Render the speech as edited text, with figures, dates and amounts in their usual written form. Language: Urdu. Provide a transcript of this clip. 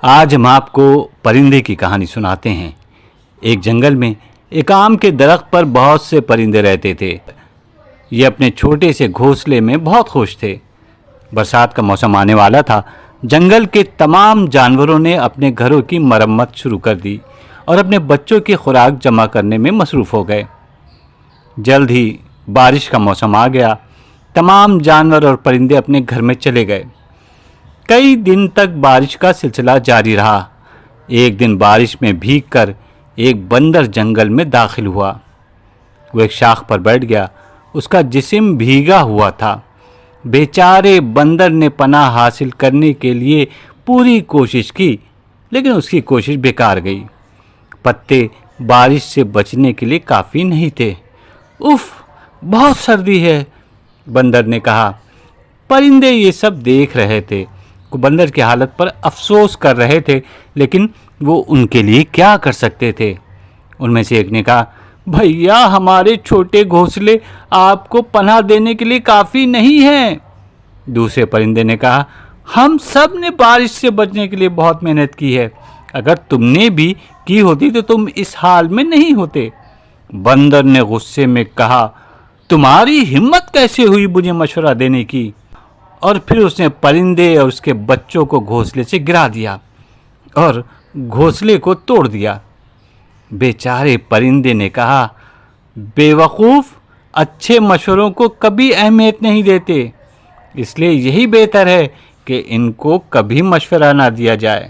آج ہم آپ کو پرندے کی کہانی سناتے ہیں۔ ایک جنگل میں ایک آم کے درخت پر بہت سے پرندے رہتے تھے۔ یہ اپنے چھوٹے سے گھونسلے میں بہت خوش تھے۔ برسات کا موسم آنے والا تھا۔ جنگل کے تمام جانوروں نے اپنے گھروں کی مرمت شروع کر دی اور اپنے بچوں کی خوراک جمع کرنے میں مصروف ہو گئے۔ جلد ہی بارش کا موسم آ گیا۔ تمام جانور اور پرندے اپنے گھر میں چلے گئے۔ کئی دن تک بارش کا سلسلہ جاری رہا۔ ایک دن بارش میں بھیگ کر ایک بندر جنگل میں داخل ہوا۔ وہ ایک شاخ پر بیٹھ گیا۔ اس کا جسم بھیگا ہوا تھا۔ بیچارے بندر نے پناہ حاصل کرنے کے لیے پوری کوشش کی، لیکن اس کی کوشش بیکار گئی۔ پتے بارش سے بچنے کے لیے کافی نہیں تھے۔ اف، بہت سردی ہے، بندر نے کہا۔ پرندے یہ سب دیکھ رہے تھے۔ وہ بندر کی حالت پر افسوس کر رہے تھے، لیکن وہ ان کے لیے کیا کر سکتے تھے؟ ان میں سے ایک نے کہا، بھیا، ہمارے چھوٹے گھونسلے آپ کو پناہ دینے کے لیے کافی نہیں ہیں۔ دوسرے پرندے نے کہا، ہم سب نے بارش سے بچنے کے لیے بہت محنت کی ہے۔ اگر تم نے بھی کی ہوتی تو تم اس حال میں نہیں ہوتے۔ بندر نے غصے میں کہا، تمہاری ہمت کیسے ہوئی مجھے مشورہ دینے کی؟ اور پھر اس نے پرندے اور اس کے بچوں کو گھونسلے سے گرا دیا اور گھونسلے کو توڑ دیا۔ بیچارے پرندے نے کہا، بے وقوف، اچھے مشوروں کو کبھی اہمیت نہیں دیتے، اس لیے یہی بہتر ہے کہ ان کو کبھی مشورہ نہ دیا جائے۔